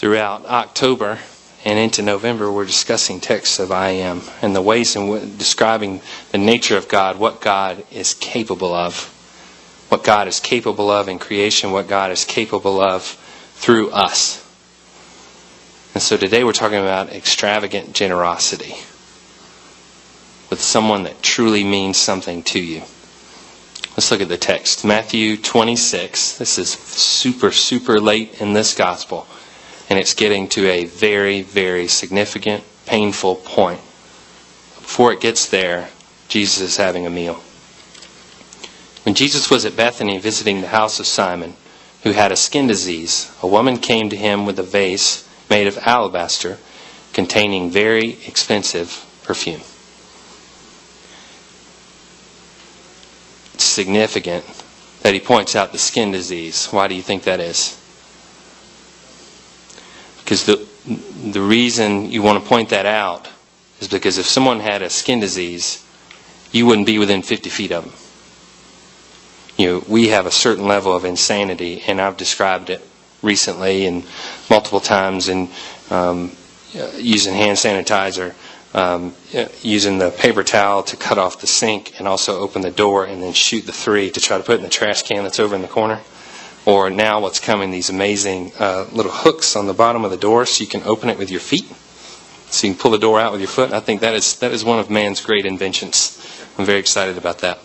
Throughout October and into November, we're discussing texts of I am and the ways in describing the nature of God, what God is capable of, what God is capable of in creation, what God is capable of through us. And so today we're talking about extravagant generosity with someone that truly means something to you. Let's look at the text. Matthew 26. This is super late in this gospel. And it's getting to a very, very significant, painful point. Before it gets there, Jesus is having a meal. When Jesus was at Bethany visiting the house of Simon, who had a skin disease, a woman came to him with a vase made of alabaster containing very expensive perfume. It's significant that he points out the skin disease. Why do you think that is? Because the reason you want to point that out is because if someone had a skin disease, you wouldn't be within 50 feet of them. We have a certain level of insanity, and I've described it recently and multiple times in using hand sanitizer, using the paper towel to cut off the sink and also open the door and then shoot the 3 to try to put it in the trash can that's over in the corner. Or now what's coming, these amazing little hooks on the bottom of the door so you can open it with your feet. So you can pull the door out with your foot. I think that is one of man's great inventions. I'm very excited about that.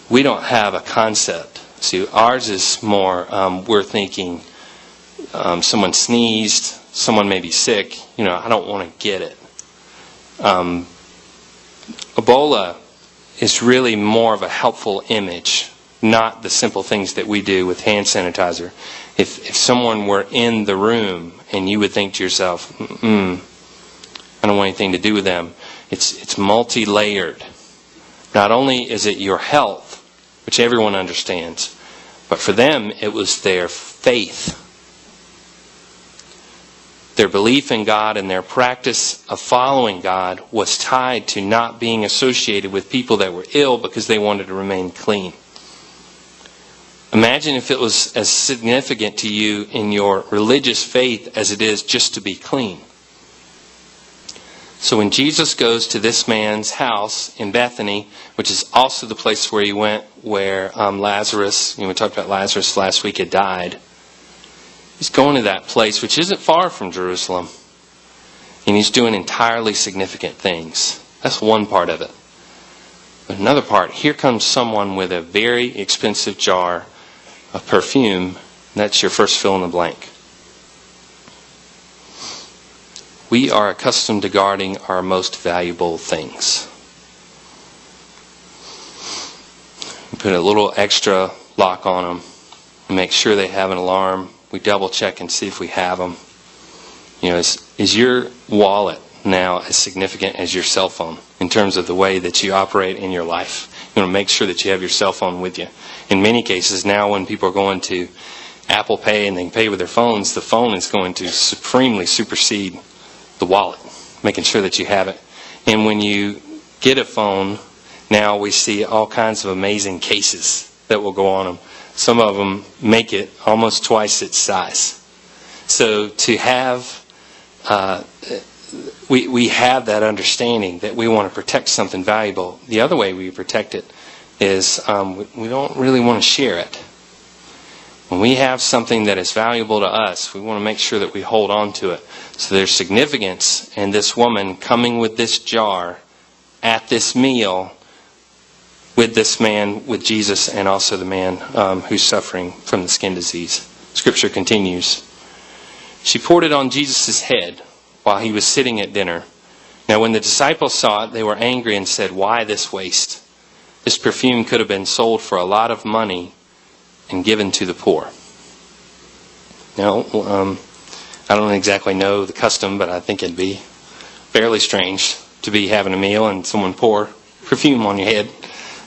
We don't have a concept. See, ours is more, we're thinking someone sneezed, someone may be sick. I don't want to get it. Ebola is really more of a helpful image, not the simple things that we do with hand sanitizer. If someone were in the room and you would think to yourself, I don't want anything to do with them. It's multi-layered. Not only is it your health, which everyone understands, but for them it was their faith. Their belief in God and their practice of following God was tied to not being associated with people that were ill because they wanted to remain clean. Imagine if it was as significant to you in your religious faith as it is just to be clean. So when Jesus goes to this man's house in Bethany, which is also the place where he went where Lazarus, we talked about Lazarus last week, had died. He's going to that place, which isn't far from Jerusalem. And he's doing entirely significant things. That's one part of it. But another part, here comes someone with a very expensive jar of perfume. That's your first fill in the blank. We are accustomed to guarding our most valuable things. We put a little extra lock on them. We make sure they have an alarm. We double check and see if we have them. Is your wallet now as significant as your cell phone in terms of the way that you operate in your life? You want to make sure that you have your cell phone with you. In many cases now, when people are going to Apple Pay and they can pay with their phones, the phone is going to supremely supersede the wallet, making sure that you have it. And when you get a phone, now we see all kinds of amazing cases that will go on them. Some of them make it almost twice its size. So to have, we have that understanding that we want to protect something valuable. The other way we protect it is we don't really want to share it. When we have something that is valuable to us, we want to make sure that we hold on to it. So there's significance in this woman coming with this jar at this meal with this man, with Jesus, and also the man who's suffering from the skin disease. Scripture continues. She poured it on Jesus' head while he was sitting at dinner. Now when the disciples saw it, they were angry and said, "Why this waste? This perfume could have been sold for a lot of money and given to the poor." Now, I don't exactly know the custom, but I think it'd be fairly strange to be having a meal and someone pour perfume on your head.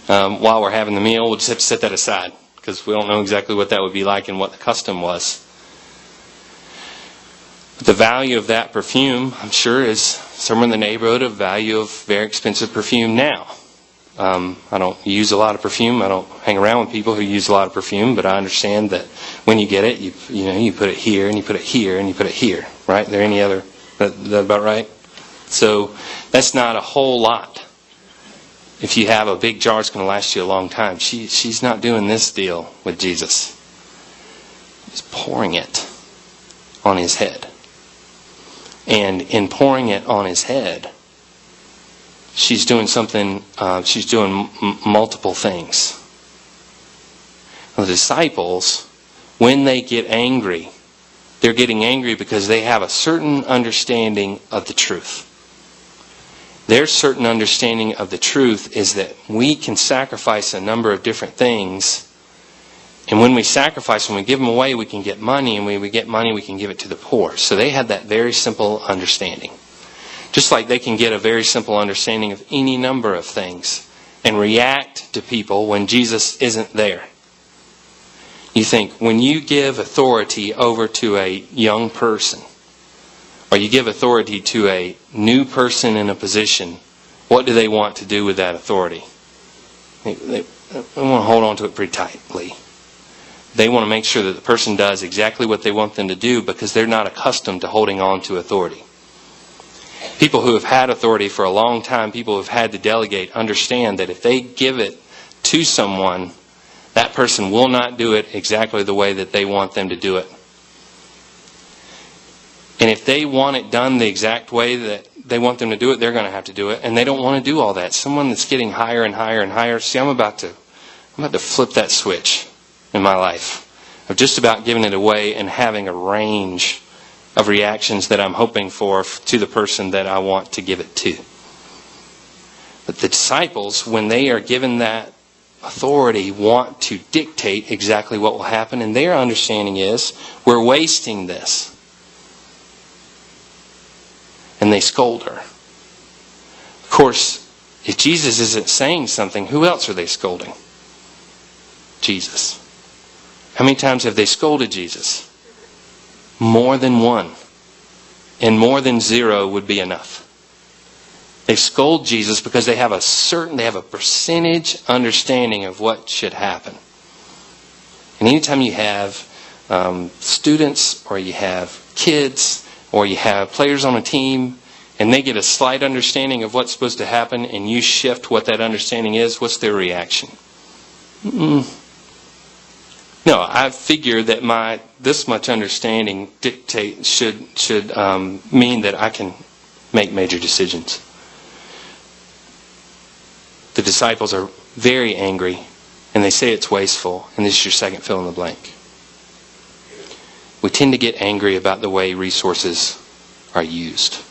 While we're having the meal, we'll just have to set that aside because we don't know exactly what that would be like and what the custom was. But the value of that perfume, I'm sure, is somewhere in the neighborhood of value of very expensive perfume now. I don't use a lot of perfume. I don't hang around with people who use a lot of perfume, but I understand that when you get it, you put it here, and you put it here, and you put it here. Right? Are there any other? That about right? So that's not a whole lot. If you have a big jar, it's going to last you a long time. She's not doing this deal with Jesus. She's pouring it on his head. And in pouring it on his head, she's doing something, she's doing multiple things. The disciples, when they get angry, they're getting angry because they have a certain understanding of the truth. Their certain understanding of the truth is that we can sacrifice a number of different things. And when we sacrifice, when we give them away, we can get money. And when we get money, we can give it to the poor. So they had that very simple understanding. Just like they can get a very simple understanding of any number of things and react to people when Jesus isn't there. You think, when you give authority over to a young person, or you give authority to a new person in a position, what do they want to do with that authority? They want to hold on to it pretty tightly. They want to make sure that the person does exactly what they want them to do because they're not accustomed to holding on to authority. People who have had authority for a long time, people who have had to delegate, understand that if they give it to someone, that person will not do it exactly the way that they want them to do it. And if they want it done the exact way that they want them to do it, they're going to have to do it. And they don't want to do all that. Someone that's getting higher and higher and higher. See, I'm about to flip that switch in my life of just about giving it away and having a range of reactions that I'm hoping for to the person that I want to give it to. But the disciples, when they are given that authority, want to dictate exactly what will happen. And their understanding is, we're wasting this. And they scold her. Of course, if Jesus isn't saying something, who else are they scolding? Jesus. How many times have they scolded Jesus? More than one. And more than zero would be enough. They scold Jesus because they have a percentage understanding of what should happen. And anytime you have students, or you have kids, or you have players on a team, and they get a slight understanding of what's supposed to happen, and you shift what that understanding is, what's their reaction? No, I figure that this much understanding should mean that I can make major decisions. The disciples are very angry, and they say it's wasteful, and this is your second fill in the blank. We tend to get angry about the way resources are used.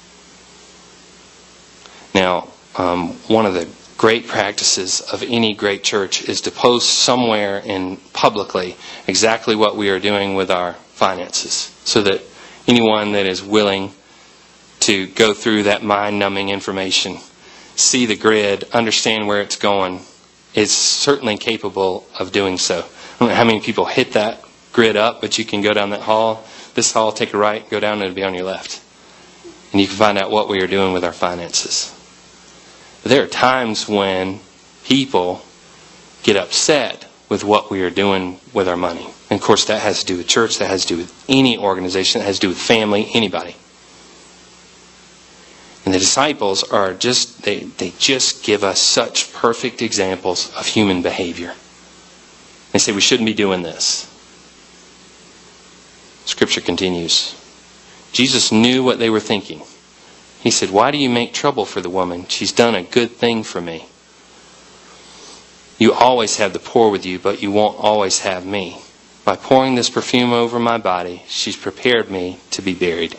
Now, one of the great practices of any great church is to post somewhere publicly exactly what we are doing with our finances, so that anyone that is willing to go through that mind-numbing information, see the grid, understand where it's going, is certainly capable of doing so. I don't know how many people hit that grid up, but you can go down that hall, this hall, take a right, go down, and it'll be on your left. And you can find out what we are doing with our finances. But there are times when people get upset with what we are doing with our money. And of course that has to do with church, that has to do with any organization, that has to do with family, anybody. And the disciples are they just give us such perfect examples of human behavior. They say we shouldn't be doing this. Scripture continues. Jesus knew what they were thinking. He said, "Why do you make trouble for the woman? She's done a good thing for me. You always have the poor with you, but you won't always have me. By pouring this perfume over my body, she's prepared me to be buried."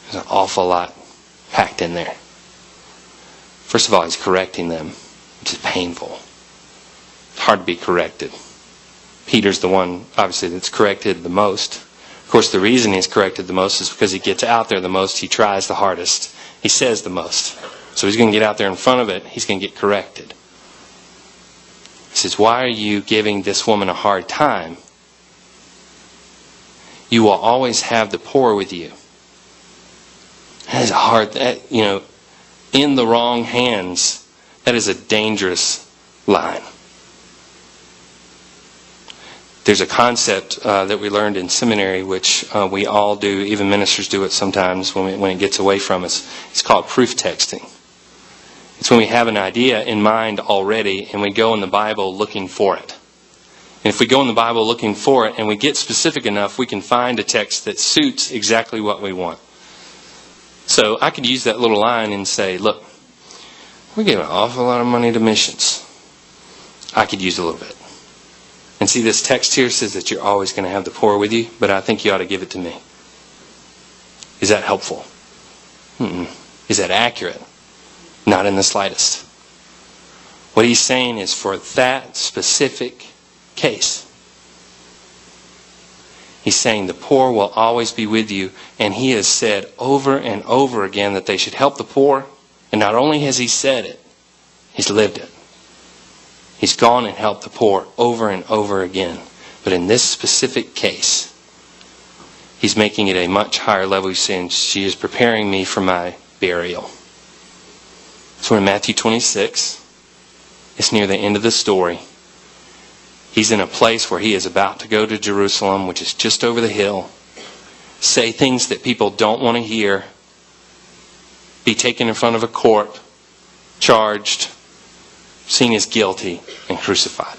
There's an awful lot packed in there. First of all, he's correcting them, which is painful. It's hard to be corrected. Peter's the one, obviously, that's corrected the most. Of course, the reason he's corrected the most is because he gets out there the most. He tries the hardest. He says the most. So he's going to get out there in front of it. He's going to get corrected. He says, "Why are you giving this woman a hard time? You will always have the poor with you." That is a hard, in the wrong hands, That is a dangerous line. There's a concept that we learned in seminary, which we all do, even ministers do it sometimes when it gets away from us. It's called proof texting. It's when we have an idea in mind already and we go in the Bible looking for it. And if we go in the Bible looking for it and we get specific enough, we can find a text that suits exactly what we want. So I could use that little line and say, look, we give an awful lot of money to missions. I could use a little bit. And see, this text here says that you're always going to have the poor with you, but I think you ought to give it to me. Is that helpful? Is that accurate? Not in the slightest. What he's saying is for that specific case, he's saying the poor will always be with you, and he has said over and over again that they should help the poor, and not only has he said it, he's lived it. He's gone and helped the poor over and over again. But in this specific case, he's making it a much higher level. He's saying, she is preparing me for my burial. So in Matthew 26, it's near the end of the story. He's in a place where he is about to go to Jerusalem, which is just over the hill, say things that people don't want to hear, be taken in front of a court, charged, seen as guilty, and crucified.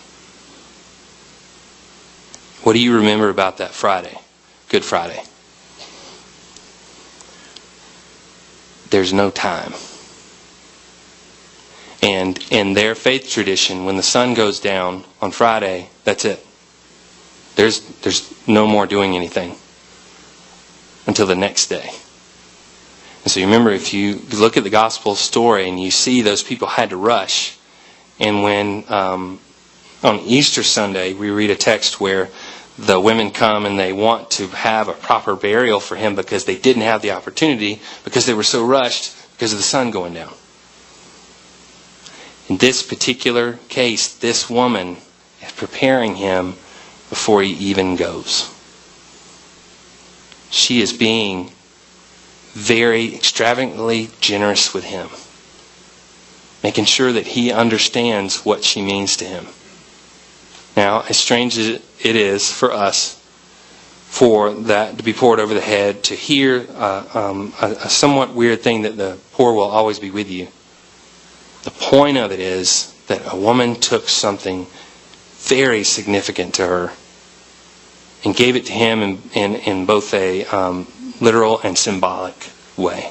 What do you remember about that Friday? Good Friday. There's no time. And in their faith tradition, when the sun goes down on Friday, that's it. There's no more doing anything until the next day. And so you remember, if you look at the gospel story and you see those people had to rush, and when on Easter Sunday we read a text where the women come and they want to have a proper burial for him because they didn't have the opportunity because they were so rushed because of the sun going down. In this particular case, this woman is preparing him before he even goes. She is being very extravagantly generous with him, making sure that he understands what she means to him. Now, as strange as it is for us, for that to be poured over the head, to hear a somewhat weird thing that the poor will always be with you, the point of it is that a woman took something very significant to her and gave it to him in both a literal and symbolic way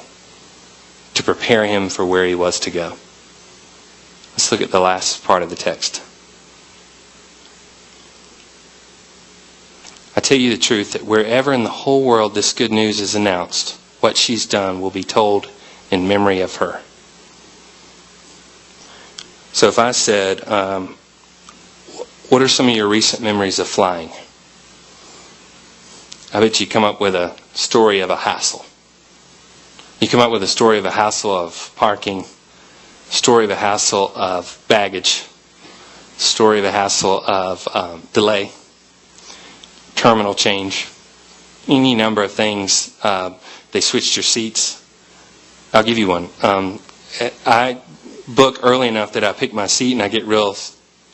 to prepare him for where he was to go. Let's look at the last part of the text. I tell you the truth that wherever in the whole world this good news is announced, what she's done will be told in memory of her. So if I said, what are some of your recent memories of flying? I bet you come up with a story of a hassle. You come up with a story of a hassle of parking, story of a hassle of baggage, story of a hassle of delay, terminal change, any number of things. They switched your seats. I'll give you one. I book early enough that I pick my seat and I get real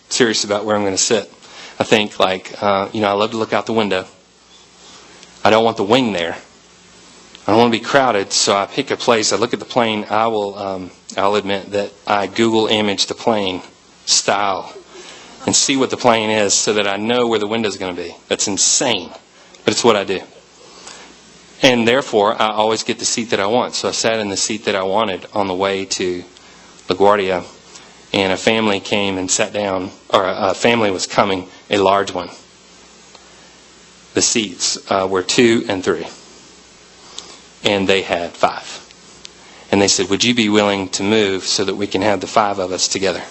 serious about where I'm going to sit. I think I love to look out the window. I don't want the wing there. I don't want to be crowded, so I pick a place. I look at the plane. I'll admit that I Google image the plane style and see what the plane is so that I know where the window is going to be. That's insane, but it's what I do. And therefore, I always get the seat that I want. So I sat in the seat that I wanted on the way to LaGuardia, and a family came and sat down, or a family was coming, a large one. The seats were 2 and 3, and they had 5. And they said, would you be willing to move so that we can have the 5 of us together?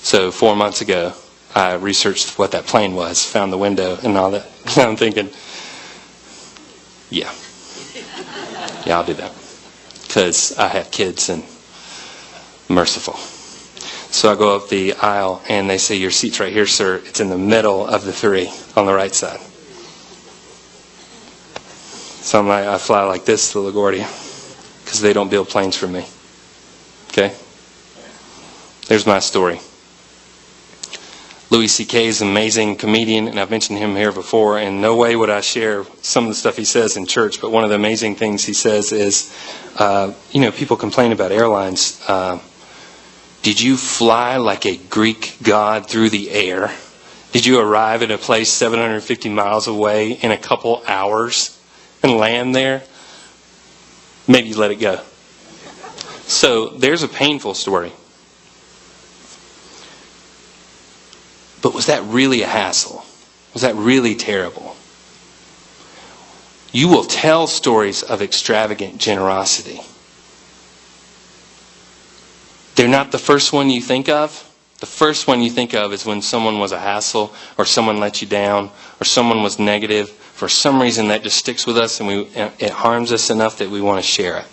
So 4 months ago, I researched what that plane was, found the window and all that. And I'm thinking, yeah, I'll do that. Because I have kids and merciful. So I go up the aisle and they say, your seat's right here, sir. It's in the middle of the 3 on the right side. So I fly like this to LaGuardia because they don't build planes for me. Okay? There's my story. Louis C.K. is an amazing comedian, and I've mentioned him here before. In no way would I share some of the stuff he says in church, but one of the amazing things he says is, people complain about airlines. Did you fly like a Greek god through the air? Did you arrive at a place 750 miles away in a couple hours and land there? Maybe let it go. So there's a painful story. But was that really a hassle? Was that really terrible? You will tell stories of extravagant generosity. They're not the first one you think of. The first one you think of is when someone was a hassle, or someone let you down, or someone was negative. For some reason that just sticks with us, and it harms us enough that we want to share it.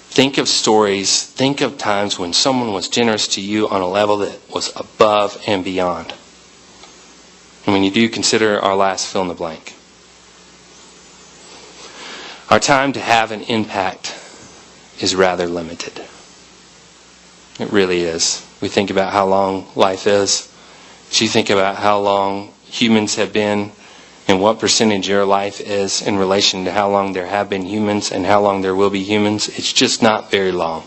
Think of stories, think of times when someone was generous to you on a level that was above and beyond. And when you do, consider our last fill in the blank. Our time to have an impact is rather limited. It really is. We think about how long life is. As you think about how long humans have been and what percentage your life is in relation to how long there have been humans and how long there will be humans, it's just not very long.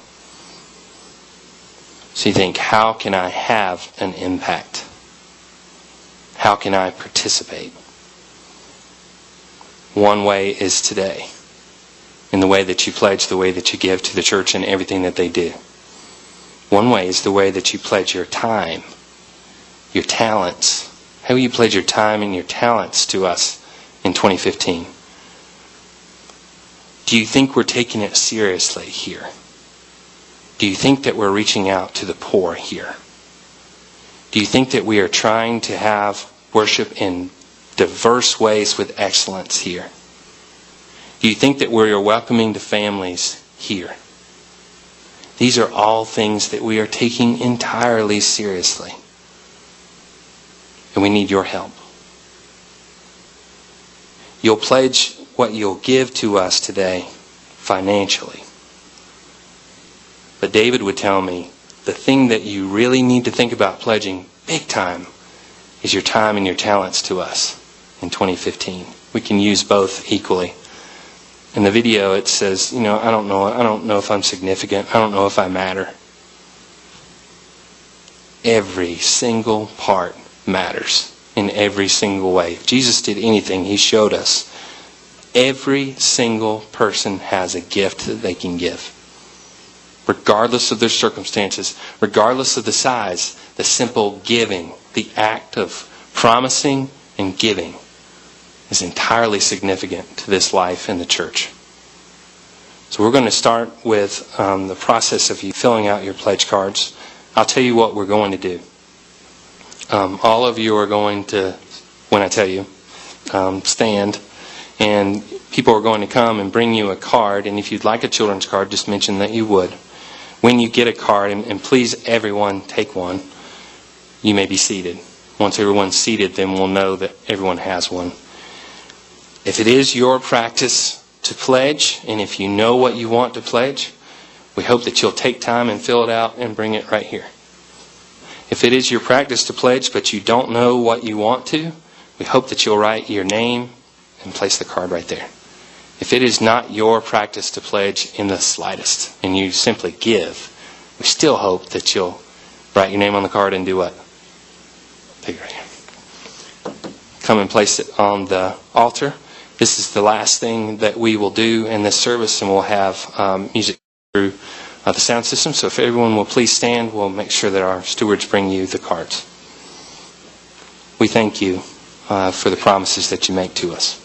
So you think, how can I have an impact? How can I participate? One way is today. In the way that you pledge, the way that you give to the church and everything that they do. One way is the way that you pledge your time, your talents. How will you pledge your time and your talents to us in 2015? Do you think we're taking it seriously here? Do you think that we're reaching out to the poor here? Do you think that we are trying to have worship in diverse ways with excellence here? Do you think that we are welcoming to families here? These are all things that we are taking entirely seriously. And we need your help. You'll pledge what you'll give to us today financially. But David would tell me, the thing that you really need to think about pledging big time is your time and your talents to us in 2015. We can use both equally. In the video it says, I don't know if I'm significant. I don't know if I matter. Every single part matters in every single way. If Jesus did anything, he showed us. Every single person has a gift that they can give. Regardless of their circumstances, regardless of the size, the simple giving, the act of promising and giving is entirely significant to this life in the church. So we're going to start with the process of you filling out your pledge cards. I'll tell you what we're going to do. All of you are going to, when I tell you, stand, and people are going to come and bring you a card, and if you'd like a children's card, just mention that you would. When you get a card, and please everyone take one, you may be seated. Once everyone's seated, then we'll know that everyone has one. If it is your practice to pledge, and if you know what you want to pledge, we hope that you'll take time and fill it out and bring it right here. If it is your practice to pledge, but you don't know what you want to, we hope that you'll write your name and place the card right there. If it is not your practice to pledge in the slightest, and you simply give, we still hope that you'll write your name on the card and do what? Take it right here. Come and place it on the altar. This is the last thing that we will do in this service, and we'll have music through the sound system. So if everyone will please stand, we'll make sure that our stewards bring you the cards. We thank you for the promises that you make to us.